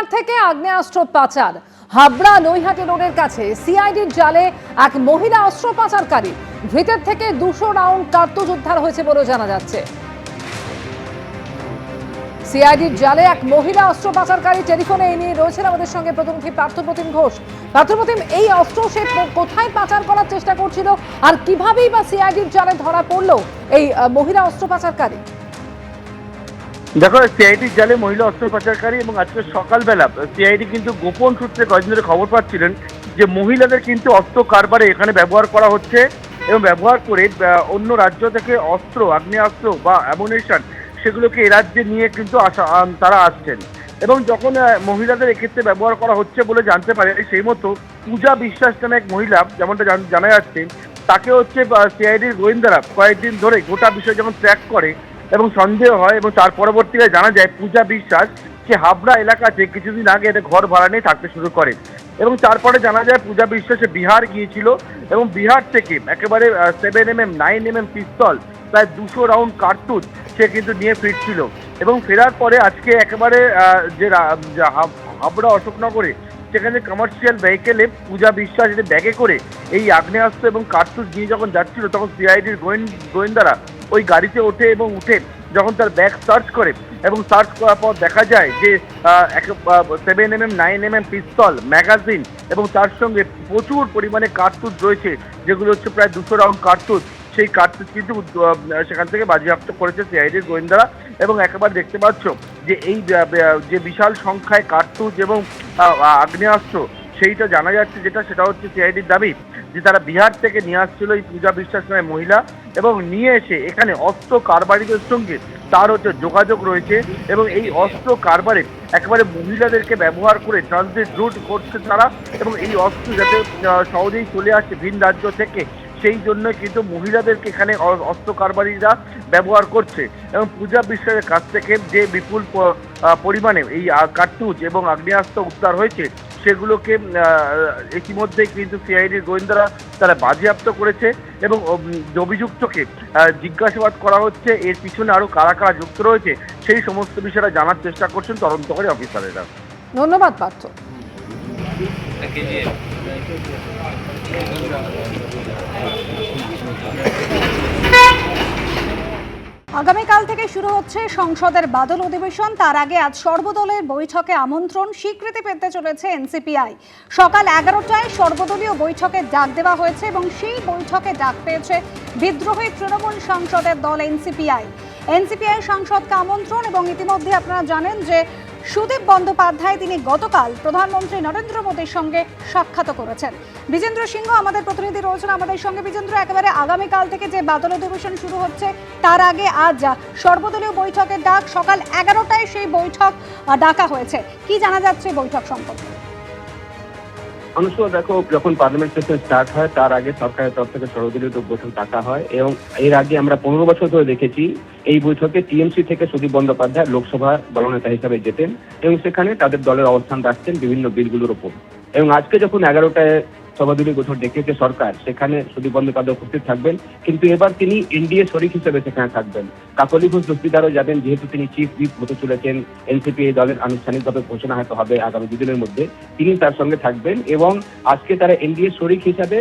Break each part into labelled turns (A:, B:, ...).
A: বিহার থেকে আগ্নেয়াস্ত্র পাচার। হাবড়া নৈহাটি রোডের কাছে সিআইডির জালে এক মহিলা অস্ত্র পাচারকারী। ভিতর থেকে 200 রাউন্ড কার্তুজ উদ্ধার হয়েছে বলে জানা যাচ্ছে। সিআইডির জালে এক মহিলা অস্ত্র পাচারকারী। টেলিফোনে এই নিয়ে রয়েছেন আমাদের সঙ্গে প্রতিনিধি পার্থপ্রতিম ঘোষ। পার্থপ্রতিম, এই অস্ত্র সে কোথায় পাচার করার চেষ্টা করছিল আর কিভাবেই বা সিআইডির জালে ধরা পড়লো এই মহিলা অস্ত্র পাচারকারী?
B: দেখো, সিআইডির জালে মহিলা অস্ত্র পাচারকারী এবং আজকে সকালবেলা সিআইডি কিন্তু গোপন সূত্রে কয়েকদিন ধরে খবর পাচ্ছিলেন যে মহিলাদের কিন্তু অস্ত্র কারবারে এখানে ব্যবহার করা হচ্ছে এবং ব্যবহার করে অন্য রাজ্য থেকে অস্ত্র, আগ্নেয়াস্ত্র বা অ্যামুনিশন সেগুলোকে এ রাজ্যে নিয়ে কিন্তু তারা আসছেন। এবং যখন মহিলাদের এক্ষেত্রে ব্যবহার করা হচ্ছে বলে জানতে পারে, সেই মতো পূজা বিশ্বাস নামে এক মহিলা, যেমনটা জানা যাচ্ছে, তাকে হচ্ছে সিআইডির গোয়েন্দারা কয়েকদিন ধরে গোটা বিষয় যখন ট্র্যাক করে এবং সন্দেহ হয় এবং তার পরবর্তীকালে জানা যায় পূজা বিশ্বাস সে হাবড়া এলাকাতে কিছুদিন আগে একটা ঘর ভাড়া নিয়ে থাকতে শুরু করে এবং তারপরে জানা যায় পূজা বিশ্বাসে বিহার গিয়েছিল এবং বিহার থেকে একেবারে 7mm 9mm পিস্তল প্রায় 200 রাউন্ড কার্তুজ সে কিন্তু নিয়ে ফিরছিল এবং ফেরার পরে আজকে একেবারে যে হাবড়া অশোকনগরে সেখানে কমার্শিয়াল ভেহিকেলে পূজা বিশ্বাস যে ব্যাগে করে এই আগ্নেয়াস্ত্র এবং কার্তুজ নিয়ে যখন যাচ্ছিল তখন সিআইডির গোয়েন্দারা ওই গাড়িতে ওঠে এবং উঠে যখন তার ব্যাগ সার্চ করে এবং সার্চ করার পর দেখা যায় যে 7mm 9mm পিস্তল, ম্যাগাজিন এবং তার সঙ্গে প্রচুর পরিমাণে কার্তুজ রয়েছে, যেগুলো হচ্ছে প্রায় 200 রাউন্ড কার্তুজ। সেই কার্তুজ কিন্তু সেখান থেকে বাজেয়াপ্ত করেছে সিআইডির গোয়েন্দারা এবং একেবারে দেখতে পাচ্ছ যে এই যে বিশাল সংখ্যায় কার্তুজ এবং আগ্নেয়াস্ত্র সেইটা জানা যাচ্ছে সেটা হচ্ছে সিআইডির দাবি যে তারা বিহার থেকে নিয়ে আসছিল এই পূজা বিশ্বাস নামে মহিলা এবং নিয়ে এসে এখানে অস্ত্র কারবারিদের সঙ্গে তার হচ্ছে যোগাযোগ রয়েছে এবং এই অস্ত্র কারবারে একেবারে মহিলাদেরকে ব্যবহার করে ট্রানজিট রুট করছে তারা এবং এই অস্ত্র যাতে সহজেই চলে আসে ভিন রাজ্য থেকে, সেই জন্য কিন্তু মহিলাদেরকে এখানে অস্ত্র কারবারিরা ব্যবহার করছে এবং পূজা বিশ্বাসের কাছ থেকে যে বিপুল পরিমাণে এই কার্তুজ এবং আগ্নেয়াস্ত্র উদ্ধার হয়েছে সেগুলোকে ইতিমধ্যেই কিন্তু সিআইডির গোয়েন্দারা তারা বাজেয়াপ্ত করেছে এবং অভিযুক্তকে জিজ্ঞাসাবাদ করা হচ্ছে। এর পিছনে আরো কারা কারা যুক্ত রয়েছে সেই সমস্ত বিষয়টা জানার চেষ্টা করছেন তদন্তকারী অফিসারেরা।
A: ধন্যবাদ পার্থ।
C: আগামীকাল থেকে শুরু হচ্ছে সংসদের বাদল অধিবেশন। তার আগে আজ সর্বদলের বৈঠকে আমন্ত্রণ, স্বীকৃতি পেতে চলেছে এনসিপিআই। সকাল 11টায় সর্বদলীয় বৈঠকে ডাক দেওয়া হয়েছে এবং সেই বৈঠকে ডাক পেয়েছে বিদ্রোহী তৃণমূল সাংসদের দল এনসিপিআই। এনসিপিআই সাংসদকে আমন্ত্রণ এবং ইতিমধ্যে আপনারা জানেন যে সুদীপ বন্দ্যোপাধ্যায় তিনি গতকাল প্রধানমন্ত্রী নরেন্দ্র মোদীর সঙ্গে সাক্ষাৎ করেছেন। বিজেন্দ্র সিংহ আমাদের প্রতিনিধি রয়েছেন আমাদের সঙ্গে। বিজেন্দ্র, একেবারে আগামীকাল থেকে যে বাদল অধিবেশন শুরু হচ্ছে তার আগে আজ সর্বদলীয় বৈঠকের ডাক, সকাল 11টায় সেই বৈঠক ডাকা হয়েছে। কি জানা যাচ্ছে বৈঠক সম্পর্কে?
D: অনুষ্ঠিত দেখো, যখন পার্লামেন্ট সেশন স্টার্ট হয় তার আগে সরকারের তরফ থেকে সর্বদলীয় বৈঠক ডাকা হয় এবং এর আগে আমরা 15 বছর ধরে দেখেছি এই বৈঠকে টিএমসি থেকে সুদীপ বন্দ্যোপাধ্যায় লোকসভার দলনেতা হিসাবে যেতেন এবং সেখানে তাদের দলের অবস্থান রাখতেন বিভিন্ন বিলগুলোর উপর। এবং আজকে যখন 11টায় সর্বদলীয় বৈঠক ডেকেছে সরকার, সেখানে সুদীপ বন্দ্যোপাধ্যায় উপস্থিত থাকবেন, কিন্তু এবার তিনি এনডিএ শরিক হিসেবে সেখানে থাকবেন। কাকলি ঘোষ দস্তিদারও যাবেন, যেহেতু তিনি চিফ হুইপ হতে চলেছেন। এনসিপি এই দলের আনুষ্ঠানিকভাবে ঘোষণা হয়তো হবে আগামী দুদিনের মধ্যে, তিনি তার সঙ্গে থাকবেন এবং আজকে তারা এনডিএ শরিক হিসাবে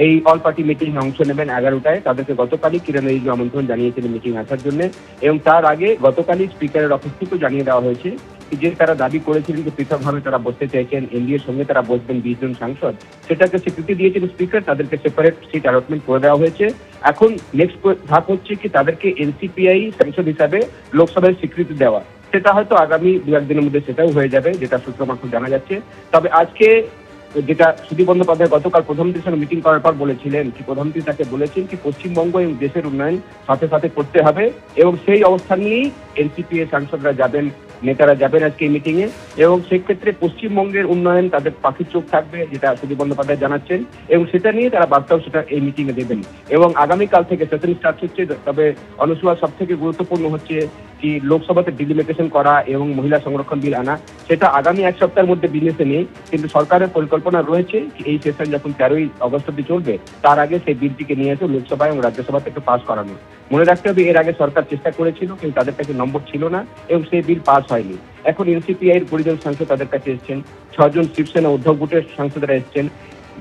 D: এই অল পার্টি মিটিং অংশ নেবেন 11টায়। তাদেরকে গতকালই কিরণ রিজিজু আমন্ত্রণ জানিয়েছিলেন মিটিং আসার জন্য এবং তার আগে গতকালই স্পিকারের অফিস থেকেও জানিয়ে দেওয়া হয়েছে যে তারা দাবি করেছিলেন যে পৃথকভাবে তারা বসতে চাইছেন, এনডিএর সঙ্গে তারা বসবেন 20 জন সাংসদ, সেটাকে স্বীকৃতি দিয়েছেন স্পিকার। তাদেরকে সেপারেট সিট অ্যালটমেন্ট করে দেওয়া হয়েছে। এখন নেক্সট ধাপ হচ্ছে কি তাদেরকে এনসিপিআই সাংসদ হিসাবে লোকসভায় স্বীকৃতি দেওয়া। সেটা হয়তো আগামী 2-1 দিনের মধ্যে সেটাও হয়ে যাবে, যেটা সূত্র মারফত জানা যাচ্ছে। তবে আজকে যেটা সুদীপ বন্দ্যোপাধ্যায় গতকাল প্রধানমন্ত্রীর সঙ্গে মিটিং করার পর বলেছিলেন কি প্রধানমন্ত্রী তাকে বলেছেন কি পশ্চিমবঙ্গ এবং দেশের উন্নয়ন সাথে সাথে করতে হবে এবং সেই অবস্থান নিয়েই এনসিপিএ সাংসদরা যাবেন, নেতারা যাবেন আজকে এই মিটিং এ এবং সেক্ষেত্রে পশ্চিমবঙ্গের উন্নয়ন তাদের পাখির চোখ থাকবে, যেটা সুদীপ বন্দ্যোপাধ্যায় জানাচ্ছেন এবং সেটা নিয়ে তারা বার্তাও সেটা এই মিটিং এ দেবেন এবং আগামীকাল থেকে সেশন স্টার্ট হচ্ছে। তবে অনুসূয়া সব থেকে গুরুত্বপূর্ণ হচ্ছে কি লোকসভাতে ডিলিমিটেশন করা এবং মহিলা সংরক্ষণ বিল আনা, সেটা আগামী 1 সপ্তাহের মধ্যে বিজনেসে নেই, কিন্তু সরকারের পরিকল্পনা রয়েছে এই সেশন যখন 13ই আগস্ট অব্দি চলবে তার আগে সেই বিলটিকে নিয়ে এসে লোকসভা এবং রাজ্যসভাতে একটু পাস করানো। মনে রাখতে হবে এর আগে সরকার চেষ্টা করেছিল, কিন্তু তাদের কাছে নম্বর ছিল না এবং সেই বিল পাস হয়নি। এখন এনসিপিআই এর 20 জন সাংসদ তাদের কাছে এসেছেন, 6 জন শিবসেনা উদ্ধব গুটের সাংসদরা এসেছেন।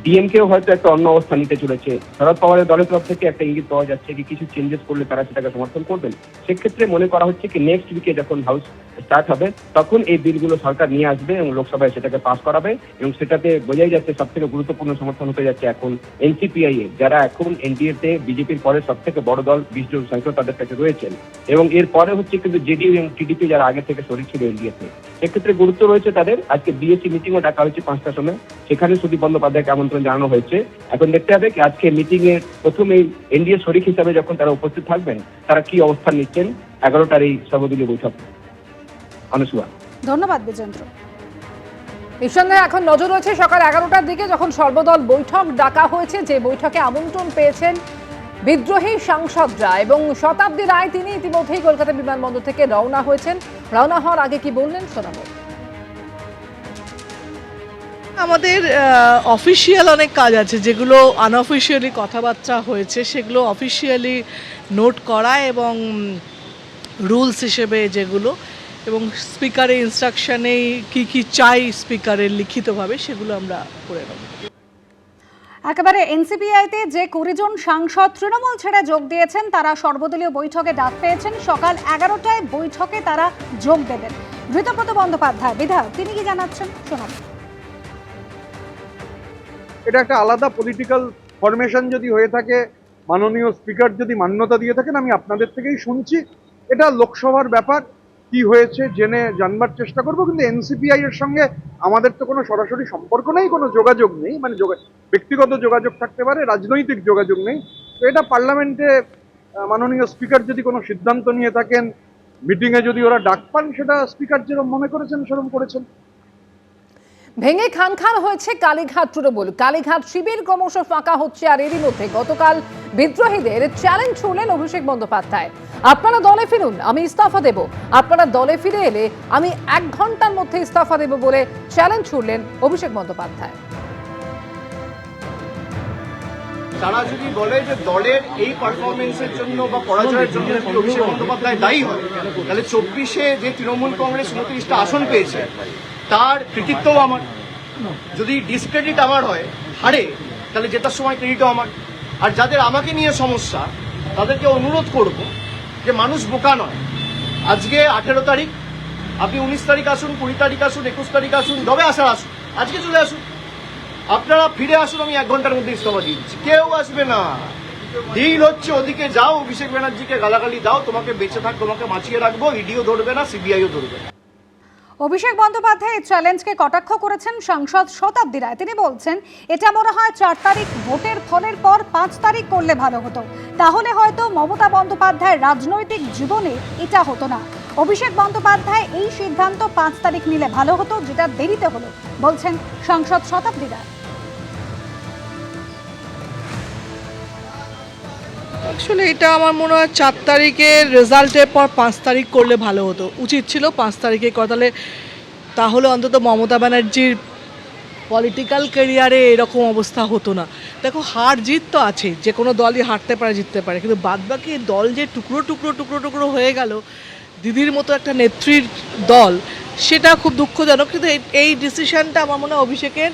D: ডিএমকেও হয়তো একটা অন্য অবস্থান নিতে চলেছে। শরদ পাওয়ারের দলের তরফ থেকে একটা ইঙ্গিত পাওয়া যাচ্ছে কি কিছু চেঞ্জেস করলে তারা সেটাকে সমর্থন করবেন। সেক্ষেত্রে মনে করা হচ্ছে কি নেক্সট উইকে যখন হাউস স্টার্ট হবে তখন এই বিলগুলো সরকার নিয়ে আসবে এবং লোকসভায় সেটাকে পাস করাবে এবং সেটাতে বোঝাই যাচ্ছে সব থেকে গুরুত্বপূর্ণ সমর্থন হতে যাচ্ছে এখন এনসিপিআই এর, যারা এখন এনডিএ তে বিজেপির পরে সব থেকে বড় দল, 20 জন সাংসদ তাদের কাছে রয়েছেন এবং এর পরে হচ্ছে কিন্তু জেডিইউ এবং টিডিপি যারা আগে থেকে শরিক ছিল এনডিএ তে। সেক্ষেত্রে গুরুত্ব রয়েছে তাদের। আজকে বিএসসি মিটিংও ডাকা হয়েছে 5টার সময়, সেখানে সুদীপ বন্দ্যোপাধ্যায়কে আমন্ত্রণ জানানো হয়েছে। এখন দেখতে হবে কি আজকে মিটিং এর প্রথমেই এনডিএ শরিক হিসাবে যখন তারা উপস্থিত থাকবেন তারা কি অবস্থান নিচ্ছেন 11টার এই সর্বদলীয় বৈঠক। অনুসুয়া,
C: ধন্যবাদ বিজেন্দ্র।
A: নিঃসন্দেহে এখন নজর রয়েছে সকাল 11টার দিকে যখন সর্বদল বৈঠক ডাকা হয়েছে, যে বৈঠকে আমন্ত্রণ পেয়েছেন বিদ্রোহী সাংসদরা এবং শতাব্দী রায় তিনি ইতিমধ্যেই কলকাতা বিমানবন্দর থেকে রওনা হয়েছেন। রওনা হওয়ার আগে কি বললেন শোনাবো।
E: আমাদের অফিসিয়াল অনেক কাজ আছে, যেগুলো আনঅফিসিয়ালি কথাবার্তা হয়েছে সেগুলো অফিসিয়ালি নোট করা এবং রুলস হিসেবে যেগুলো এবং স্পিকারের ইনস্ট্রাকশনেই কি চাই স্পিকারের লিখিতভাবে সেগুলো আমরা করে নেব।
C: একেবারে এনসিপিআইতে যে 20 জন সাংসদ তৃণমূল ছেড়ে যোগ দিয়েছেন তারা সর্বদলীয় বৈঠকে ডাক পেয়েছেন। সকাল 11টায় বৈঠকে তারা যোগ দেবেন। ঋতব্রত বন্দ্যোপাধ্যায় বিধায়ক তিনি কি জানাচ্ছেন শোনাবো।
F: এটা একটা আলাদা পলিটিক্যাল ফরমেশন যদি হয়ে থাকে, মাননীয় স্পিকার যদি মান্যতা দিয়ে থাকেন, আমি আপনাদের থেকেই শুনছি। এটা লোকসভার ব্যাপার, কি হয়েছে জেনে জানবার চেষ্টা করব। কিন্তু এনসিপিআই এর সঙ্গে আমাদের তো কোনো সরাসরি সম্পর্ক নেই, কোনো যোগাযোগ নেই। মানে ব্যক্তিগত যোগাযোগ থাকতে পারে, রাজনৈতিক যোগাযোগ নেই। তো এটা পার্লামেন্টে মাননীয় স্পিকার যদি কোনো সিদ্ধান্ত নিয়ে থাকেন, মিটিংয়ে যদি ওরা ডাক পান, সেটা স্পিকার যেরকম মনে করেছেন সেরকম করেছেন।
A: ভেঙে খান খান হয়েছে কালীঘাট তৃণমূল। কালীঘাট শিবির ক্রমশ ফাঁকা হচ্ছে, আর এরই মধ্যে গতকাল বিদ্রোহীদের চ্যালেঞ্জ ছুড়লেন অভিষেক বন্দ্যোপাধ্যায়। আপনারা দলে ফিরুন, আমি ইস্তফা দেব। আপনারা দলে ফিরে এলে আমি 1 ঘন্টার মধ্যে ইস্তফা দেব বলে চ্যালেঞ্জ ছুড়লেন অভিষেক বন্দ্যোপাধ্যায়।
G: তারা যদি বলে যে দলের এই পারফরমেন্সের জন্য বা পরাজয়ের জন্য যদি অভিষেক বন্দ্যোপাধ্যায় দায়ী হয়, তাহলে 24-এ যে তৃণমূল কংগ্রেস 29টা আসন পেয়েছে তার কৃতিত্বও আমার। যদি ডিসক্রেডিট আমার হয়, হারে, তাহলে জেতার সময় ক্রেডিটও আমার। আর যাদের আমাকে নিয়ে সমস্যা তাদেরকে অনুরোধ করব যে মানুষ বোকা নয়। আজকে 18 তারিখ, আপনি 19 তারিখ আসুন, 20 তারিখ আসুন, 21 তারিখ আসুন, যবে আসার আসুন, আজকে চলে আসুন। আপনারা ফিরে আসুন, আমি 1 ঘন্টার মধ্যে ইস্তফা দিয়ে দিচ্ছি। কেউ আসবে না। ডিল হচ্ছে ওদিকে যাও, অভিষেক ব্যানার্জিকে গালাগালি দাও, তোমাকে বেঁচে থাক, তোমাকে বাঁচিয়ে রাখবো, ইডিও ধরবে না, সিবিআইও ধরবে না।
C: অভিষেক বন্দ্যোপাধ্যায় এই চ্যালেঞ্জকে কটাক্ষ করেছেন সাংসদ শতাব্দী রায়। তিনি বলছেন এটা মনে হয় 4 তারিখ ভোটের ফলের পর 5 তারিখ করলে ভালো হতো, তাহলে হয়তো মমতা বন্দ্যোপাধ্যায়ের রাজনৈতিক জীবনে এটা হতো না। অভিষেক বন্দ্যোপাধ্যায় এই সিদ্ধান্ত 5 তারিখ নিলে ভালো হতো, যেটা দেরিতে হলো, বলছেন সাংসদ শতাব্দী রায়।
E: আসলে এটা আমার মনে হয় 4 তারিখের রেজাল্টের পর 5 তারিখ করলে ভালো হতো। উচিত ছিল 5 তারিখে কথা, তাহলে অন্তত মমতা ব্যানার্জির পলিটিক্যাল ক্যারিয়ারে এরকম অবস্থা হতো না। দেখো, হার জিত তো আছে, যে কোনো দলই হারতে পারে, জিততে পারে, কিন্তু বাদবাকি দল যে টুকরো টুকরো টুকরো টুকরো হয়ে গেল, দিদির মতো একটা নেত্রীর দল, সেটা খুব দুঃখজনক। কিন্তু এই ডিসিশনটা আমার মনে হয় অভিষেকের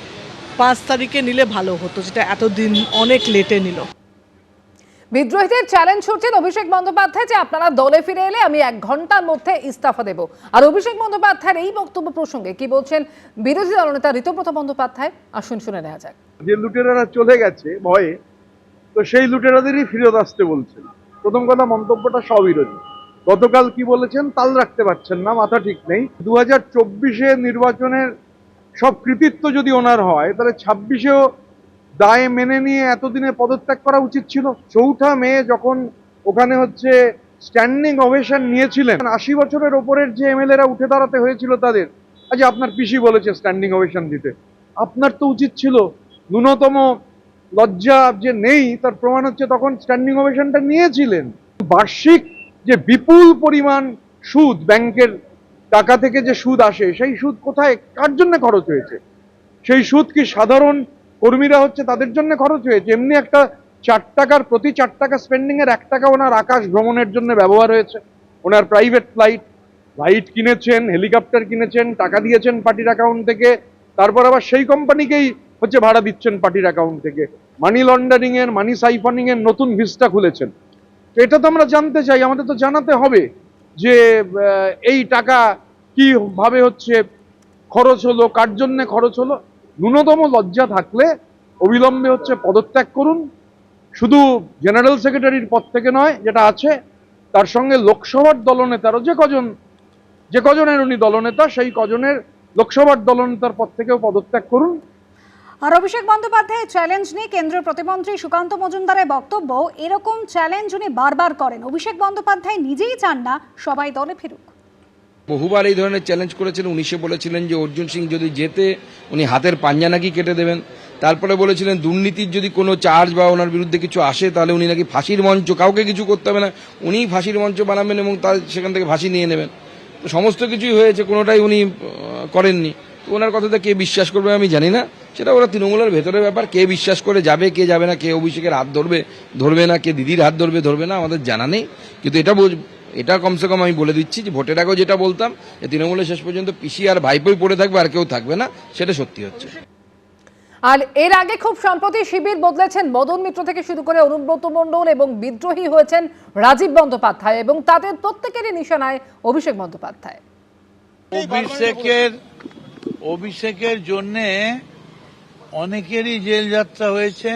E: 5 তারিখে নিলে ভালো হতো, যেটা এতদিন অনেক লেটে নিল।
A: বিদ্রোহীদের চ্যালেঞ্জ ছুড়ছেন অভিষেক বন্দ্যোপাধ্যায় যে আপনারা দলে ফিরে এলে আমি 1 ঘন্টার মধ্যে ইস্তফা দেব। আর অভিষেক বন্দ্যোপাধ্যায়ের এই বক্তব্য প্রসঙ্গে কি বলছেন বিরোধী দলনেতা ঋতব্রত বন্দ্যোপাধ্যায়, আসুন শুনে নেওয়া যাক।
F: যে লুটেরারা চলে গেছে ভয়ে, তো সেই লুটেরাদেরই ফিরত আসতে বলছেন। প্রথম কথা, মন্তব্যটা স্ববিরোধী। গতকাল কি বলেছেন তাল রাখতে পারছেন না, মাথা ঠিক নেই। 2024-এ নির্বাচনের সব কৃতিত্ব যদি ওনার হয়, তাহলে 26-এও দায় মেনে নিয়ে এতদিনে পদত্যাগ করা উচিত ছিল। 4 মে যখন ওখানে হচ্ছে স্ট্যান্ডিং ওভেশন নিয়েছিলেন, 80 বছরের ওপরের যে এমএলএরা উঠে দাঁড়াতে হয়েছিল তাদের, আজ আপনার পিসি বলেছে স্ট্যান্ডিং ওভেশন দিতে, আপনার তো উচিত ছিল। ন্যূনতম লজ্জা যে নেই তার প্রমাণ হচ্ছে তখন স্ট্যান্ডিং ওভেশনটা নিয়েছিলেন। বার্ষিক যে বিপুল পরিমাণ সুদ, ব্যাংকের টাকা থেকে যে সুদ আসে, সেই সুদ কোথায়, কার জন্য খরচ হয়েছে? সেই সুদ কি সাধারণ কর্মীরা হচ্ছে তাদের জন্য খরচ হয়েছে? এমনি একটা 4 টাকার প্রতি 4 টাকা স্পেন্ডিং এর 1 টাকা ওনার আকাশ ভ্রমণের জন্য ব্যবহার হয়েছে। ওনার প্রাইভেট ফ্লাইট কিনেছেন, হেলিকপ্টার কিনেছেন, টাকা দিয়েছেন পার্টির অ্যাকাউন্ট থেকে, তারপর আবার সেই কোম্পানিকেই ভাড়া দিচ্ছেন পার্টির অ্যাকাউন্ট থেকে। মানি লন্ডারিং এর, মানি সাইফনিং এর নতুন ভিস্টা খুলেছেন। তো এটা তো আমরা জানতে চাই, আমাদের তো জানাতে হবে যে এই টাকা কিভাবে খরচ হলো, কার জন্য খরচ হলো। ন্যূনতম লজ্জা থাকলে অবিলম্বে পদত্যাগ করুন। শুধু জেনারেল সেক্রেটারির পদ থেকে নয়, যেটা আছে তার সঙ্গে লোকসভার দলনেতারও যে কজনের উনি দলনেতা, সেই কজনের লোকসভার দলনেতার পদ থেকেও পদত্যাগ করুন।
C: আর অভিষেক বন্দ্যোপাধ্যায়ের চ্যালেঞ্জ নিয়ে কেন্দ্রীয় প্রতিমন্ত্রী সুকান্ত মজুমদারের বক্তব্য, এরকম চ্যালেঞ্জ উনি বারবার করেন। অভিষেক বন্দ্যোপাধ্যায় নিজেই চান না সবাই দলে ফিরুক।
H: বহুবার এই ধরনের চ্যালেঞ্জ করেছিলেন। 19-এ বলেছিলেন যে অর্জুন সিং যদি জেতে উনি হাতের পাঞ্জা নাকি কেটে দেবেন। তারপরে বলেছিলেন দুর্নীতির যদি কোনো চার্জ বা ওনার বিরুদ্ধে কিছু আসে তাহলে উনি নাকি ফাঁসির মঞ্চ, কাউকে কিছু করতে হবে না, উনিই ফাঁসির মঞ্চ বানাবেন এবং তার সেখান থেকে ফাঁসি নিয়ে নেবেন। সমস্ত কিছুই হয়েছে, কোনোটাই উনি করেননি। ওনার কথাটা কে বিশ্বাস করবে আমি জানি না, সেটা ওরা তৃণমূলের ভেতরের ব্যাপার। কে বিশ্বাস করে যাবে, কে যাবে না, কে অভিষেকের হাত ধরবে না, কে দিদির হাত ধরবে না, আমাদের জানা নেই। কিন্তু এটা কমসে কম আমি বলে দিচ্ছি যে ভোটের আগেও যেটা বলতাম যে তৃণমূলের শেষ পর্যন্ত পিসি আর ভাইপোই পড়ে থাকবে, আর কেউ থাকবে না, সেটা সত্যি হচ্ছে।
A: আর এর আগে খুব সম্প্রতি শিবির বদলেছেন মদন মিত্র থেকে শুরু করে অনুব্রত মণ্ডল এবং বিদ্রোহী হয়েছেন রাজীব বন্দ্যোপাধ্যায়, এবং তাদের প্রত্যেকেরই নিশানায় অভিষেক বন্দ্যোপাধ্যায়।
I: অভিষেকের জন্যে অনেকেরই জেল যাত্রা হয়েছে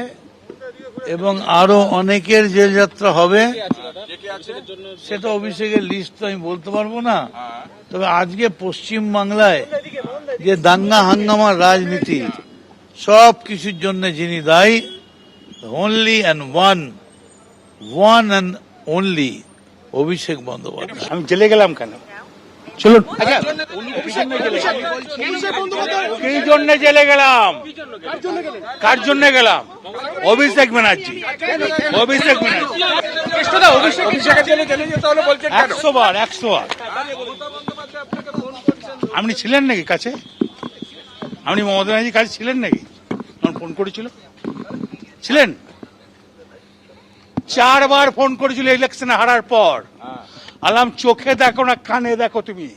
I: এবং আরো অনেকের জেল যাত্রা হবে, সেটা অভিষেকের লিস্ট তো আমি বলতে পারবো না। তবে আজকে পশ্চিম বাংলায় যে দাঙ্গা হাঙ্গামার রাজনীতি, সব কিছুর জন্য যিনি দায়ী, only and one and only Abhishek Bandyopadhyay.
J: আমি জেলে গেলাম কেন? চলুন। কি জন্য জেলে গেলাম? কার জন্য গেলাম? অভিষেক ব্যানার্জি। 100 বার। আপনি ছিলেন নাকি কাছে? আপনি মমতা ব্যানার্জির কাছে ছিলেন নাকি যখন ফোন করেছিল? ছিলেন? 4 বার ফোন করেছিল ইলেকশনে হারার পর। আলাম চোখে দেখো না কানে দেখো তুমি,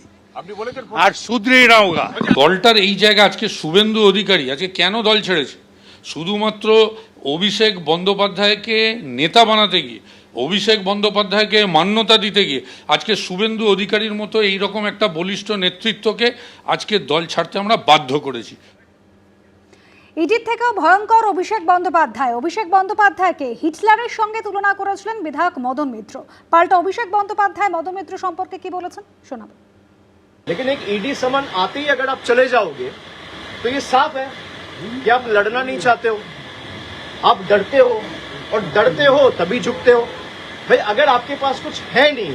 J: আর শুধরেই নাওগা।
K: দলটার এই জায়গা আজকে শুভেন্দু অধিকারী আজকে কেন দল ছেড়েছে? শুধুমাত্র অভিষেক বন্দ্যোপাধ্যায়কে নেতা বানাতে গিয়ে, অভিষেক বন্দ্যোপাধ্যায়কে মান্যতা দিতে গিয়ে আজকে শুভেন্দু অধিকারীর মতো এইরকম একটা বলিষ্ঠ নেতৃত্বকে আজকে দল ছাড়তে আমরা বাধ্য করেছি।
C: ইডির থেকেও ভয়ঙ্কর অভিষেক বন্দ্যোপাধ্যায়কে হিটলারের সঙ্গে তুলনা করেছিলেন বিধায়ক মদন মিত্র। পাল্টা অভিষেক বন্দ্যোপাধ্যায় মদন মিত্র সম্পর্কে কি বলেছেন শোনাবো।
G: लेकिन एक ईडी समन आते ही अगर आप चले जाओगे तो ये साफ है कि आप लड़ना नहीं चाहते हो, आप डरते हो, और डरते हो तभी झुकते हो। भाई अगर आपके पास कुछ है नहीं,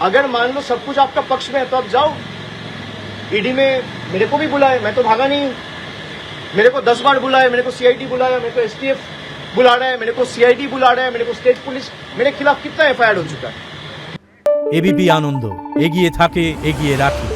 G: अगर मान लो सब कुछ आपका पक्ष में है, तो आप जाओ ईडी में। मेरे को भी बुलाए, मैं तो भागा नहीं हूं। मेरे को 10 बार बुलाया, मेरे को सीआईडी बुलाया, मेरे को एसटीएफ बुला रहा है, मेरे को सीआईडी बुला रहा है, मेरे को स्टेट पुलिस, मेरे खिलाफ कितना एफआईआर हो चुका है।
L: एबीपी आनंद एगिए थाके एगिए राखे।